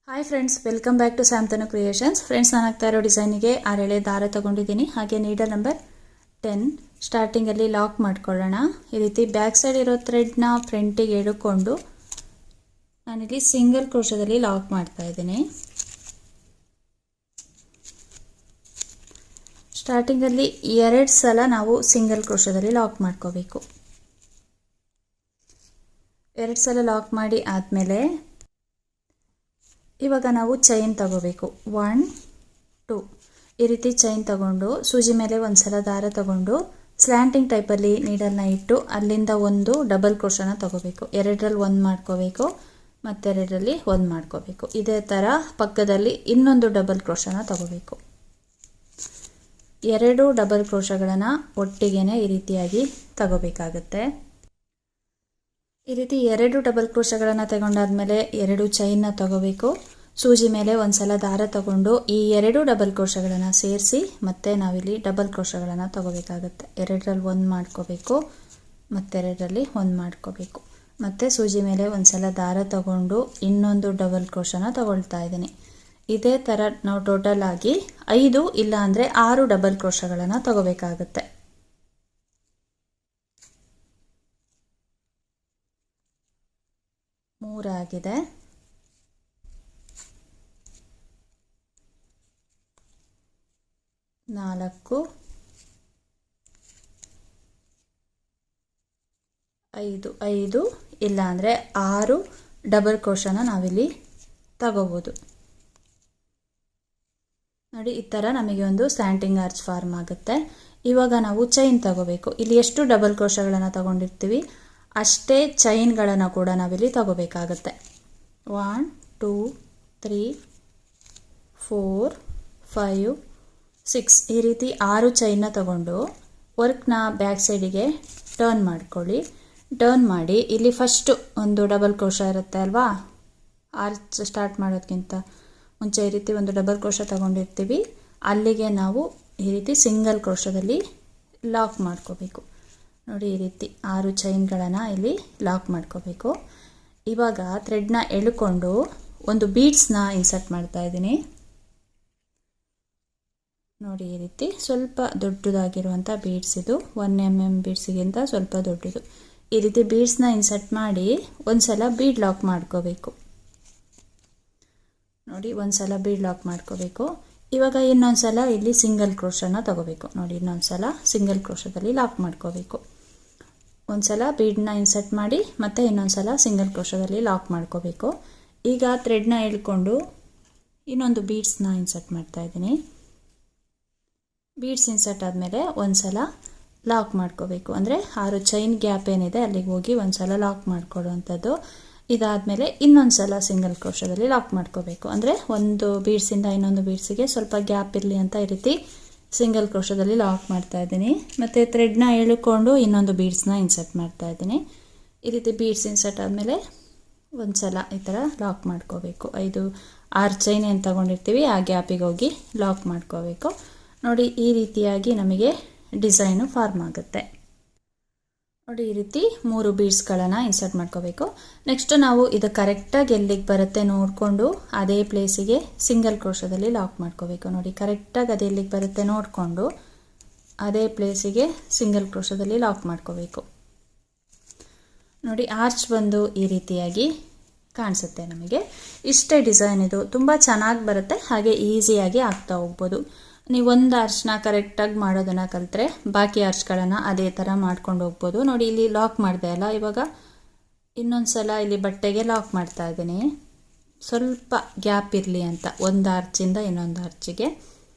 Hi friends, welcome back to Samthanu creations. Friends, ನಾನು ಹಾಕ್ತಾ ಇರೋ ಡಿಸೈನಿಗೆ 6 ಎಳೆ ದಾರ ತಗೊಂಡಿದ್ದೀನಿ. ಹಾಗೆ ನೀಡಲ್ ನಂಬರ್ 10 ಸ್ಟಾರ್ಟಿಂಗಲ್ಲಿ ಲಾಕ್ ಮಾಡ್ಕೊಳ್ಳೋಣ. ಈ ರೀತಿ ಬ್ಯಾಕ್ ಸೈಡ್ ಇರೋ ಥ್ರೆಡ್ನ ಫ್ರಂಟಿಗೆ ಎಳ್ಕೊಂಡು ನಾನಿಲ್ಲಿ ಸಿಂಗಲ್ ಕ್ರೋಶದಲ್ಲಿ ಲಾಕ್ ಮಾಡ್ತಾ ಇದ್ದೀನಿ. ಸ್ಟಾರ್ಟಿಂಗಲ್ಲಿ 2 ಸಲ ನಾವು ಸಿಂಗಲ್ ಕ್ರೋಶದಲ್ಲಿ ಲಾಕ್ ಮಾಡ್ಕೋಬೇಕು. 2 ಸಲ ಲಾಕ್ ಮಾಡಿ ಆದಮೇಲೆ ಇವಾಗ ನಾವು ಚೈನ್ ತಗೋಬೇಕು. 1 2 ಈ ರೀತಿ ಚೈನ್ ತಗೊಂಡು ಸೂಜಿ ಮೇಲೆ ಒಂದು ಸಲ ದಾರ ತಗೊಂಡು ಸ್ಲ್ಯಾಂಟಿಂಗ್ ಟೈಪಲ್ಲಿ ನೀಡಲ್ನ ಇಟ್ಟು ಅಲ್ಲಿಂದ ಒಂದು ಡಬಲ್ ಕ್ರೋಶನ ತಗೋಬೇಕು. 2ರಲ್ಲಿ 1 ಮಾಡ್ಕೋಬೇಕು, ಮತ್ತೆರಡರಲ್ಲಿ 1 ಮಾಡ್ಕೋಬೇಕು. ಇದೇ ಥರ ಪಕ್ಕದಲ್ಲಿ ಇನ್ನೊಂದು ಡಬಲ್ ಕ್ರೋಶನ ತಗೋಬೇಕು. 2 ಡಬಲ್ ಕ್ರೋಶಗಳನ್ನು ಒಟ್ಟಿಗೆನೆ ಈ ರೀತಿಯಾಗಿ ತಗೋಬೇಕಾಗುತ್ತೆ. ಈ ರೀತಿ 2 ಡಬಲ್ ಕ್ರೋಶಗಳನ್ನು ತಗೊಂಡಾದ್ಮೇಲೆ 2 ಚೈನ್ನ ತಗೋಬೇಕು. ಸೂಜಿ ಮೇಲೆ ಒಂದು ಸಲ ದಾರ ತಗೊಂಡು ಈ 2 ಡಬಲ್ ಕ್ರೋಶಗಳನ್ನು ಸೇರಿಸಿ ಮತ್ತೆ ನಾವಿಲ್ಲಿ ಡಬಲ್ ಕ್ರೋಶಗಳನ್ನು ತಗೋಬೇಕಾಗುತ್ತೆ. 2ರಲ್ಲಿ 1 ಮಾಡ್ಕೋಬೇಕು, ಮತ್ತೆರಡರಲ್ಲಿ 1 ಮಾಡ್ಕೋಬೇಕು. ಮತ್ತು ಸೂಜಿ ಮೇಲೆ ಒಂದು ಸಲ ದಾರ ತಗೊಂಡು ಇನ್ನೊಂದು ಡಬಲ್ ಕ್ರೋಶನ ತಗೊಳ್ತಾ ಇದ್ದೀನಿ. ಇದೇ ಥರ ನಾವು ಟೋಟಲ್ ಆಗಿ 5 ಇಲ್ಲ ಅಂದರೆ 6 ಡಬಲ್ ಕ್ರೋಶಗಳನ್ನು ತಗೋಬೇಕಾಗುತ್ತೆ. ಮೂರಾಗಿದೆ. 4 5 ಇಲ್ಲ ಅಂದರೆ 6 ಡಬಲ್ ಕ್ರೋಶನ ನಾವಿಲ್ಲಿ ತಗೋಬೋದು. ನೋಡಿ, ಈ ಥರ ನಮಗೆ ಒಂದು ಸ್ಲ್ಯಾಂಟಿಂಗ್ ಆರ್ಚ್ ಫಾರ್ಮ್ ಆಗುತ್ತೆ. ಇವಾಗ ನಾವು ಚೈನ್ ತಗೋಬೇಕು. ಇಲ್ಲಿ ಎಷ್ಟು ಡಬಲ್ ಕ್ರೋಶಗಳನ್ನು ತಗೊಂಡಿರ್ತೀವಿ ಅಷ್ಟೇ ಚೈನ್ಗಳನ್ನು ಕೂಡ ನಾವಿಲ್ಲಿ ತಗೋಬೇಕಾಗತ್ತೆ. 1 2 3 4 5 6 ಈ ರೀತಿ 6 ಚೈನ್ನ ತಗೊಂಡು ವರ್ಕ್ನ ಬ್ಯಾಕ್ ಸೈಡಿಗೆ ಟರ್ನ್ ಮಾಡ್ಕೊಳ್ಳಿ. ಟರ್ನ್ ಮಾಡಿ ಇಲ್ಲಿ ಫಸ್ಟು ಒಂದು ಡಬಲ್ ಕ್ರೋಶ ಇರುತ್ತೆ ಅಲ್ವಾ, ಆರ್ಚ್ ಸ್ಟಾರ್ಟ್ ಮಾಡೋದಕ್ಕಿಂತ ಮುಂಚೆ ಈ ರೀತಿ ಒಂದು ಡಬಲ್ ಕ್ರೋಶ ತಗೊಂಡಿರ್ತೀವಿ. ಅಲ್ಲಿಗೆ ನಾವು ಈ ರೀತಿ ಸಿಂಗಲ್ ಕ್ರೋಶದಲ್ಲಿ ಲಾಕ್ ಮಾಡ್ಕೋಬೇಕು. ನೋಡಿ, ಈ ರೀತಿ 6 ಚೈನ್ಗಳನ್ನು ಇಲ್ಲಿ ಲಾಕ್ ಮಾಡ್ಕೋಬೇಕು. ಇವಾಗ ಥ್ರೆಡ್ನ ಎಳ್ಕೊಂಡು ಒಂದು ಬೀಡ್ಸ್ನ ಇನ್ಸರ್ಟ್ ಮಾಡ್ತಾ ಇದ್ದೀನಿ. ನೋಡಿ, ಈ ರೀತಿ ಸ್ವಲ್ಪ ದೊಡ್ಡದಾಗಿರುವಂಥ ಬೀಡ್ಸ್ ಇದು. 1 mm ಬೀಡ್ಸಿಗಿಂತ ಸ್ವಲ್ಪ ದೊಡ್ಡದು. ಈ ರೀತಿ ಬೀಡ್ಸ್ನ ಇನ್ಸರ್ಟ್ ಮಾಡಿ ಒಂದು ಸಲ ಬೀಡ್ ಲಾಕ್ ಮಾಡ್ಕೋಬೇಕು. ನೋಡಿ, ಒಂದು ಸಲ ಬೀಡ್ ಲಾಕ್ ಮಾಡ್ಕೋಬೇಕು. ಇವಾಗ ಇನ್ನೊಂದು ಸಲ ಇಲ್ಲಿ ಸಿಂಗಲ್ ಕ್ರೋಶನ ತಗೋಬೇಕು. ನೋಡಿ, ಇನ್ನೊಂದು ಸಲ ಸಿಂಗಲ್ ಕ್ರೋಶದಲ್ಲಿ ಲಾಕ್ ಮಾಡ್ಕೋಬೇಕು. ಒಂದು ಸಲ ಬೀಡನ್ನ ಇನ್ಸರ್ಟ್ ಮಾಡಿ ಮತ್ತೆ ಇನ್ನೊಂದು ಸಲ ಸಿಂಗಲ್ ಕ್ರೋಶದಲ್ಲಿ ಲಾಕ್ ಮಾಡ್ಕೋಬೇಕು. ಈಗ ಥ್ರೆಡ್ನ ಎಳ್ಕೊಂಡು ಇನ್ನೊಂದು ಬೀಡ್ಸ್ನ ಇನ್ಸರ್ಟ್ ಮಾಡ್ತಾ ಇದ್ದೀನಿ. ಬೀಡ್ಸ್ ಇನ್ಸರ್ಟ್ ಆದಮೇಲೆ ಒಂದು ಸಲ ಲಾಕ್ ಮಾಡ್ಕೋಬೇಕು. ಅಂದರೆ 6 ಚೈನ್ ಗ್ಯಾಪ್ ಏನಿದೆ ಅಲ್ಲಿಗೆ ಹೋಗಿ ಒಂದು ಸಲ ಲಾಕ್ ಮಾಡ್ಕೊಳ್ಳುವಂಥದ್ದು. ಇದಾದಮೇಲೆ ಇನ್ನೊಂದು ಸಲ ಸಿಂಗಲ್ ಕ್ರೋಶದಲ್ಲಿ ಲಾಕ್ ಮಾಡ್ಕೋಬೇಕು. ಅಂದರೆ ಒಂದು ಬೀಡ್ಸಿಂದ ಇನ್ನೊಂದು ಬೀಡ್ಸಿಗೆ ಸ್ವಲ್ಪ ಗ್ಯಾಪ್ ಇರಲಿ ಅಂತ ಈ ರೀತಿ ಸಿಂಗಲ್ ಕ್ರೋಶದಲ್ಲಿ ಲಾಕ್ ಮಾಡ್ತಾ ಇದ್ದೀನಿ. ಮತ್ತು ಥ್ರೆಡ್ನ ಎಳ್ಕೊಂಡು ಇನ್ನೊಂದು ಬೀಡ್ಸ್ನ ಇನ್ಸರ್ಟ್ ಮಾಡ್ತಾ ಇದ್ದೀನಿ. ಈ ರೀತಿ ಬೀಡ್ಸ್ ಇನ್ಸರ್ಟ್ ಆದಮೇಲೆ ಒಂದು ಸಲ ಈ ಥರ ಲಾಕ್ ಮಾಡ್ಕೋಬೇಕು. 6 ಚೈನ್ ಏನು ತಗೊಂಡಿರ್ತೀವಿ ಆ ಗ್ಯಾಪಿಗೆ ಹೋಗಿ ಲಾಕ್ ಮಾಡ್ಕೋಬೇಕು. ನೋಡಿ, ಈ ರೀತಿಯಾಗಿ ನಮಗೆ ಡಿಸೈನು ಫಾರ್ಮ್ ಆಗುತ್ತೆ. ನೋಡಿ, ಈ ರೀತಿ 3 ಬೀಡ್ಸ್ಗಳನ್ನು ಇನ್ಸರ್ಟ್ ಮಾಡ್ಕೋಬೇಕು. ನೆಕ್ಸ್ಟ್ ನಾವು ಇದು ಕರೆಕ್ಟಾಗಿ ಎಲ್ಲಿಗೆ ಬರುತ್ತೆ ನೋಡಿಕೊಂಡು ಅದೇ ಪ್ಲೇಸಿಗೆ ಸಿಂಗಲ್ ಕ್ರೋಶದಲ್ಲಿ ಲಾಕ್ ಮಾಡ್ಕೋಬೇಕು. ನೋಡಿ, ಕರೆಕ್ಟಾಗಿ ಅದು ಎಲ್ಲಿಗೆ ಬರುತ್ತೆ ನೋಡಿಕೊಂಡು ಅದೇ ಪ್ಲೇಸಿಗೆ ಸಿಂಗಲ್ ಕ್ರೋಶದಲ್ಲಿ ಲಾಕ್ ಮಾಡ್ಕೋಬೇಕು. ನೋಡಿ, ಆರ್ಚ್ ಬಂದು ಈ ರೀತಿಯಾಗಿ ಕಾಣಿಸುತ್ತೆ ನಮಗೆ. ಇಷ್ಟೇ ಡಿಸೈನ್ ಇದು. ತುಂಬ ಚೆನ್ನಾಗಿ ಬರುತ್ತೆ, ಹಾಗೆ ಈಸಿಯಾಗಿ ಆಗ್ತಾ ಹೋಗ್ಬೋದು. ನೀವು ಒಂದು ಆರ್ಚ್ನ ಕರೆಕ್ಟಾಗಿ ಮಾಡೋದನ್ನು ಕಲಿತ್ರೆ ಬಾಕಿ ಆರ್ಚ್ಗಳನ್ನು ಅದೇ ಥರ ಮಾಡ್ಕೊಂಡು ಹೋಗ್ಬೋದು. ನೋಡಿ, ಇಲ್ಲಿ ಲಾಕ್ ಮಾಡಿದೆ ಅಲ್ಲ, ಇವಾಗ ಇನ್ನೊಂದು ಸಲ ಇಲ್ಲಿ ಬಟ್ಟೆಗೆ ಲಾಕ್ ಮಾಡ್ತಾ ಇದ್ದೀನಿ. ಸ್ವಲ್ಪ ಗ್ಯಾಪ್ ಇರಲಿ ಅಂತ ಒಂದು ಆರ್ಚಿಂದ ಇನ್ನೊಂದು ಆರ್ಚಿಗೆ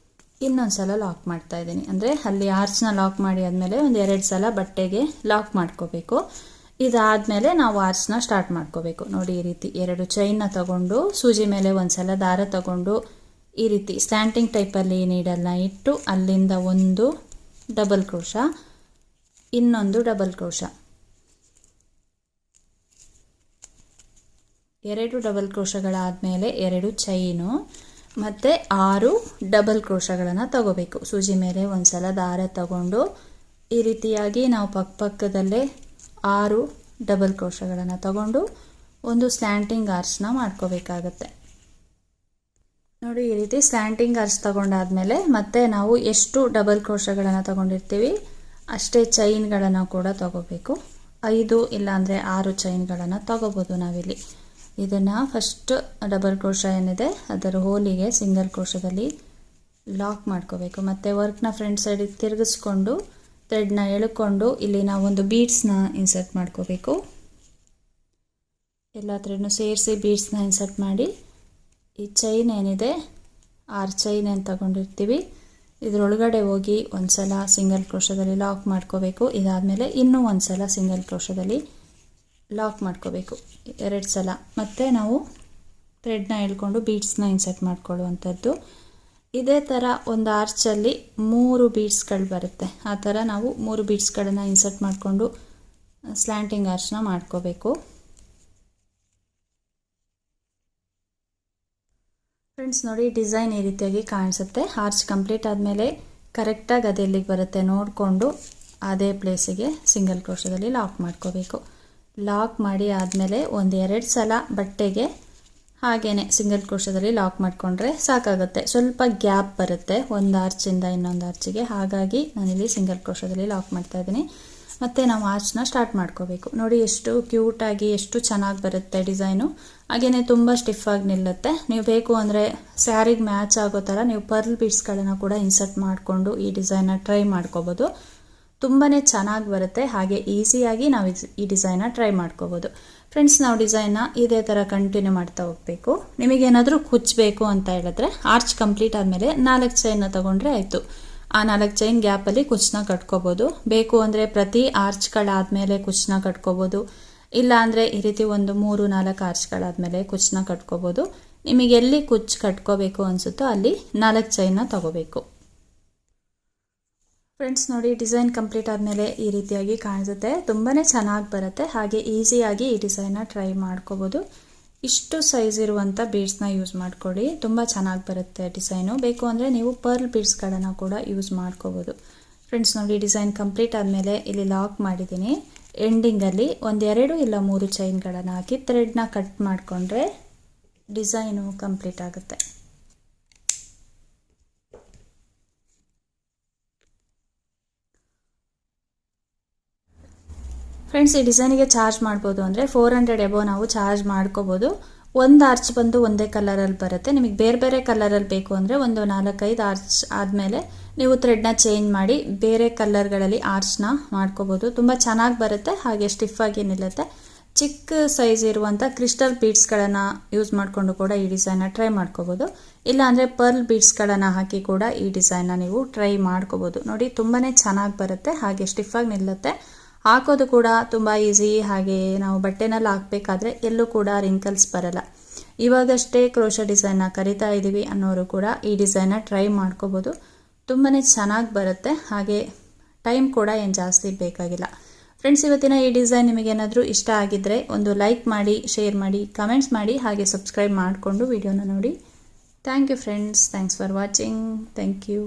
ಇನ್ನೊಂದು ಸಲ ಲಾಕ್ ಮಾಡ್ತಾ ಇದ್ದೀನಿ. ಅಂದರೆ ಅಲ್ಲಿ ಆರ್ಚ್ನ ಲಾಕ್ ಮಾಡಿ ಆದಮೇಲೆ ಒಂದು 2 ಸಲ ಬಟ್ಟೆಗೆ ಲಾಕ್ ಮಾಡ್ಕೋಬೇಕು. ಇದಾದಮೇಲೆ ನಾವು ಆರ್ಚ್ನ ಸ್ಟಾರ್ಟ್ ಮಾಡ್ಕೋಬೇಕು. ನೋಡಿ, ಈ ರೀತಿ 2 ಚೈನ್ನ ತಗೊಂಡು ಸೂಜಿ ಮೇಲೆ ಒಂದು ಸಲ ದಾರ ತಗೊಂಡು ಈ ರೀತಿ ಸ್ಲ್ಯಾಂಟಿಂಗ್ ಟೈಪಲ್ಲಿ ನೀಡಲ್ನ ಇಟ್ಟು ಅಲ್ಲಿಂದ ಒಂದು ಡಬಲ್ ಕ್ರೋಶ, ಇನ್ನೊಂದು ಡಬಲ್ ಕ್ರೋಶ, 2 ಡಬಲ್ ಕ್ರೋಶಗಳಾದಮೇಲೆ 2 ಚೈನು ಮತ್ತು 6 ಡಬಲ್ ಕ್ರೋಶಗಳನ್ನು ತಗೋಬೇಕು. ಸೂಜಿ ಮೇಲೆ ಒಂದು ಸಲ ದಾರ ತಗೊಂಡು ಈ ರೀತಿಯಾಗಿ ನಾವು ಪಕ್ಕದಲ್ಲೇ 6 ಡಬಲ್ ಕ್ರೋಶಗಳನ್ನು ತಗೊಂಡು ಒಂದು ಸ್ಲ್ಯಾಂಟಿಂಗ್ ಆರ್ಚ್ನ ಮಾಡ್ಕೋಬೇಕಾಗತ್ತೆ. ನೋಡಿ ಈ ರೀತಿ ಸ್ಲ್ಯಾಂಟಿಂಗ್ ಆರ್ಚ್ ತಗೊಂಡಾದ್ಮೇಲೆ ಮತ್ತೆ ನಾವು ಎಷ್ಟು ಡಬಲ್ ಕ್ರೋಶಗಳನ್ನು ತಗೊಂಡಿರ್ತೀವಿ ಅಷ್ಟೇ ಚೈನ್ಗಳನ್ನು ಕೂಡ ತಗೋಬೇಕು. 5 ಇಲ್ಲಾಂದರೆ 6 ಚೈನ್ಗಳನ್ನು ತಗೋಬೋದು ನಾವಿಲ್ಲಿ. ಇದನ್ನು ಫಸ್ಟ್ ಡಬಲ್ ಕ್ರೋಶ ಏನಿದೆ ಅದರ ಹೋಲಿಗೆ ಸಿಂಗಲ್ ಕ್ರೋಶದಲ್ಲಿ ಲಾಕ್ ಮಾಡ್ಕೋಬೇಕು. ಮತ್ತು ವರ್ಕ್ನ ಫ್ರಂಟ್ ಸೈಡಿಗೆ ತಿರುಗಿಸ್ಕೊಂಡು ಥ್ರೆಡ್ನ ಎಳ್ಕೊಂಡು ಇಲ್ಲಿ ನಾವೊಂದು ಬೀಡ್ಸ್ನ ಇನ್ಸರ್ಟ್ ಮಾಡ್ಕೋಬೇಕು. ಎಲ್ಲ ಥ್ರೆಡ್ನು ಸೇರಿಸಿ ಬೀಡ್ಸ್ನ ಇನ್ಸರ್ಟ್ ಮಾಡಿ ಈ ಚೈನ್ ಏನಿದೆ 6 ಚೈನ್ ಏನು ತಗೊಂಡಿರ್ತೀವಿ ಇದರೊಳಗಡೆ ಹೋಗಿ ಒಂದು ಸಲ ಸಿಂಗಲ್ ಕ್ರೋಶದಲ್ಲಿ ಲಾಕ್ ಮಾಡ್ಕೋಬೇಕು. ಇದಾದಮೇಲೆ ಇನ್ನೂ ಒಂದು ಸಲ ಸಿಂಗಲ್ ಕ್ರೋಶದಲ್ಲಿ ಲಾಕ್ ಮಾಡ್ಕೋಬೇಕು 2 ಸಲ. ಮತ್ತು ನಾವು ಥ್ರೆಡ್ನ ಎಳ್ಕೊಂಡು ಬೀಡ್ಸ್ನ ಇನ್ಸರ್ಟ್ ಮಾಡ್ಕೊಳ್ಳುವಂಥದ್ದು. ಇದೇ ಥರ ಒಂದು ಆರ್ಚಲ್ಲಿ 3 ಬೀಡ್ಸ್ಗಳು ಬರುತ್ತೆ. ಆ ಥರ ನಾವು 3 ಬೀಡ್ಸ್ಗಳನ್ನು ಇನ್ಸರ್ಟ್ ಮಾಡಿಕೊಂಡು ಸ್ಲ್ಯಾಂಟಿಂಗ್ ಆರ್ಚ್ನ ಮಾಡ್ಕೋಬೇಕು. ಫ್ರೆಂಡ್ಸ್ ನೋಡಿ ಡಿಸೈನ್ ಈ ರೀತಿಯಾಗಿ ಕಾಣಿಸುತ್ತೆ. ಆರ್ಚ್ ಕಂಪ್ಲೀಟ್ ಆದಮೇಲೆ ಕರೆಕ್ಟಾಗಿ ಅದು ಎಲ್ಲಿಗೆ ಬರುತ್ತೆ ನೋಡಿಕೊಂಡು ಅದೇ ಪ್ಲೇಸಿಗೆ ಸಿಂಗಲ್ ಕ್ರೋಶದಲ್ಲಿ ಲಾಕ್ ಮಾಡ್ಕೋಬೇಕು. ಲಾಕ್ ಮಾಡಿ ಆದಮೇಲೆ 1-2 ಸಲ ಬಟ್ಟೆಗೆ ಹಾಗೇ ಸಿಂಗಲ್ ಕ್ರೋಶದಲ್ಲಿ ಲಾಕ್ ಮಾಡಿಕೊಂಡ್ರೆ ಸಾಕಾಗುತ್ತೆ. ಸ್ವಲ್ಪ ಗ್ಯಾಪ್ ಬರುತ್ತೆ ಒಂದು ಆರ್ಚಿಂದ ಇನ್ನೊಂದು ಆರ್ಚಿಗೆ, ಹಾಗಾಗಿ ನಾನಿಲ್ಲಿ ಸಿಂಗಲ್ ಕ್ರೋಶದಲ್ಲಿ ಲಾಕ್ ಮಾಡ್ತಾಯಿದ್ದೀನಿ. ಮತ್ತು ನಾವು ಆರ್ಚ್ನ ಸ್ಟಾರ್ಟ್ ಮಾಡ್ಕೋಬೇಕು. ನೋಡಿ ಎಷ್ಟು ಕ್ಯೂಟಾಗಿ ಎಷ್ಟು ಚೆನ್ನಾಗಿ ಬರುತ್ತೆ ಡಿಸೈನು. ಹಾಗೆಯೇ ತುಂಬ ಸ್ಟಿಫಾಗಿ ನಿಲ್ಲುತ್ತೆ. ನೀವು ಬೇಕು ಅಂದರೆ ಸ್ಯಾರಿಗೆ ಮ್ಯಾಚ್ ಆಗೋ ಥರ ನೀವು ಪರ್ಲ್ ಬೀಡ್ಸ್ಗಳನ್ನು ಕೂಡ ಇನ್ಸರ್ಟ್ ಮಾಡಿಕೊಂಡು ಈ ಡಿಸೈನ್ನ ಟ್ರೈ ಮಾಡ್ಕೋಬೋದು. ತುಂಬಾ ಚೆನ್ನಾಗಿ ಬರುತ್ತೆ. ಹಾಗೆ ಈಸಿಯಾಗಿ ನಾವು ಈ ಡಿಸೈನ್ನ ಟ್ರೈ ಮಾಡ್ಕೋಬೋದು. ಫ್ರೆಂಡ್ಸ್ ನಾವು ಡಿಸೈನ್ನ ಇದೇ ಥರ ಕಂಟಿನ್ಯೂ ಮಾಡ್ತಾ ಹೋಗಬೇಕು. ನಿಮಗೇನಾದರೂ ಕುಚ್ಚಬೇಕು ಅಂತ ಹೇಳಿದ್ರೆ ಆರ್ಚ್ ಕಂಪ್ಲೀಟ್ ಆದಮೇಲೆ 4 ಚೈನ್ನ ತೊಗೊಂಡ್ರೆ ಆಯಿತು. ಆ 4 ಚೈನ್ ಗ್ಯಾಪಲ್ಲಿ ಕುಚ್ಚನ್ನ ಕಟ್ಕೋಬೋದು. ಬೇಕು ಅಂದರೆ ಪ್ರತಿ ಆರ್ಚ್ಗಳಾದಮೇಲೆ ಕುಚ್ಚನ್ನ ಕಟ್ಕೋಬೋದು. ಇಲ್ಲ ಅಂದರೆ ಈ ರೀತಿ ಒಂದು 3-4 ಆರ್ಚ್ಗಳಾದಮೇಲೆ ಕುಚ್ಚನ್ನ ಕಟ್ಕೋಬೋದು. ನಿಮಗೆ ಎಲ್ಲಿ ಕುಚ್ಚು ಕಟ್ಕೋಬೇಕು ಅನಿಸುತ್ತೋ ಅಲ್ಲಿ 4 ಚೈನ್ನ ತಗೋಬೇಕು. ಫ್ರೆಂಡ್ಸ್ ನೋಡಿ ಡಿಸೈನ್ ಕಂಪ್ಲೀಟ್ ಆದಮೇಲೆ ಈ ರೀತಿಯಾಗಿ ಕಾಣಿಸುತ್ತೆ. ತುಂಬಾ ಚೆನ್ನಾಗಿ ಬರುತ್ತೆ. ಹಾಗೆ ಈಸಿಯಾಗಿ ಈ ಡಿಸೈನ್ನ ಟ್ರೈ ಮಾಡ್ಕೋಬೋದು. ಇಷ್ಟು ಸೈಜ್ ಇರುವಂಥ ಬೀಡ್ಸ್ನ ಯೂಸ್ ಮಾಡ್ಕೊಳ್ಳಿ, ತುಂಬ ಚೆನ್ನಾಗಿ ಬರುತ್ತೆ ಡಿಸೈನು. ಬೇಕು ಅಂದರೆ ನೀವು ಪರ್ಲ್ ಬೀಡ್ಸ್ಗಳನ್ನು ಕೂಡ ಯೂಸ್ ಮಾಡ್ಕೋಬೋದು. ಫ್ರೆಂಡ್ಸ್ ನೋಡಿ ಡಿಸೈನ್ ಕಂಪ್ಲೀಟ್ ಆದಮೇಲೆ ಇಲ್ಲಿ ಲಾಕ್ ಮಾಡಿದ್ದೀನಿ. ಎಂಡಿಂಗಲ್ಲಿ 1-2 ಇಲ್ಲ 3 ಚೈನ್ಗಳನ್ನು ಹಾಕಿ ಥ್ರೆಡ್ನ ಕಟ್ ಮಾಡಿಕೊಂಡ್ರೆ ಡಿಸೈನು ಕಂಪ್ಲೀಟ್ ಆಗುತ್ತೆ. ಫ್ರೆಂಡ್ಸ್ ಈ ಡಿಸೈನಿಗೆ ಚಾರ್ಜ್ ಮಾಡ್ಬೋದು ಅಂದರೆ 400 ಎಬೋ ನಾವು ಚಾರ್ಜ್ ಮಾಡ್ಕೋಬೋದು. ಒಂದು ಆರ್ಚ್ ಬಂದು ಒಂದೇ ಕಲರಲ್ಲಿ ಬರುತ್ತೆ. ನಿಮಗೆ ಬೇರೆ ಬೇರೆ ಕಲರಲ್ಲಿ ಬೇಕು ಅಂದರೆ ಒಂದು 4-5 ಆರ್ಚ್ ಆದಮೇಲೆ ನೀವು ಥ್ರೆಡ್ನ ಚೇಂಜ್ ಮಾಡಿ ಬೇರೆ ಕಲರ್ಗಳಲ್ಲಿ ಆರ್ಚ್ನ ಮಾಡ್ಕೋಬೋದು. ತುಂಬ ಚೆನ್ನಾಗಿ ಬರುತ್ತೆ. ಹಾಗೆ ಸ್ಟಿಫಾಗಿ ನಿಲ್ಲುತ್ತೆ. ಚಿಕ್ಕ ಸೈಜ್ ಇರುವಂಥ ಕ್ರಿಸ್ಟಲ್ ಬೀಡ್ಸ್ಗಳನ್ನು ಯೂಸ್ ಮಾಡಿಕೊಂಡು ಕೂಡ ಈ ಡಿಸೈನ್ನ ಟ್ರೈ ಮಾಡ್ಕೋಬೋದು. ಇಲ್ಲಾಂದರೆ ಪರ್ಲ್ ಬೀಡ್ಸ್ಗಳನ್ನು ಹಾಕಿ ಕೂಡ ಈ ಡಿಸೈನ್ನ ನೀವು ಟ್ರೈ ಮಾಡ್ಕೋಬೋದು. ನೋಡಿ ತುಂಬಾ ಚೆನ್ನಾಗಿ ಬರುತ್ತೆ. ಹಾಗೆ ಸ್ಟಿಫಾಗಿ ನಿಲ್ಲುತ್ತೆ. ಹಾಕೋದು ಕೂಡ ತುಂಬ ಈಸಿ. ಹಾಗೆ ನಾವು ಬಟ್ಟೆನಲ್ಲಿ ಹಾಕಬೇಕಾದ್ರೆ ಎಲ್ಲೂ ಕೂಡ ರಿಂಕಲ್ಸ್ ಬರಲ್ಲ. ಇವಾಗಷ್ಟೇ ಕ್ರೋಶ ಡಿಸೈನ್ನ ಕರಿತಾ ಇದ್ದೀವಿ ಅನ್ನೋರು ಕೂಡ ಈ ಡಿಸೈನ್ನ ಟ್ರೈ ಮಾಡ್ಕೋಬೋದು. ತುಂಬಾ ಚೆನ್ನಾಗಿ ಬರುತ್ತೆ. ಹಾಗೆ ಟೈಮ್ ಕೂಡ ಏನು ಜಾಸ್ತಿ ಬೇಕಾಗಿಲ್ಲ. ಫ್ರೆಂಡ್ಸ್ ಇವತ್ತಿನ ಈ ಡಿಸೈನ್ ನಿಮಗೇನಾದರೂ ಇಷ್ಟ ಆಗಿದ್ದರೆ ಒಂದು ಲೈಕ್ ಮಾಡಿ, ಶೇರ್ ಮಾಡಿ, ಕಮೆಂಟ್ಸ್ ಮಾಡಿ, ಹಾಗೆ ಸಬ್ಸ್ಕ್ರೈಬ್ ಮಾಡಿಕೊಂಡು ವಿಡಿಯೋನ ನೋಡಿ. Thank you friends. Thanks for watching. Thank you.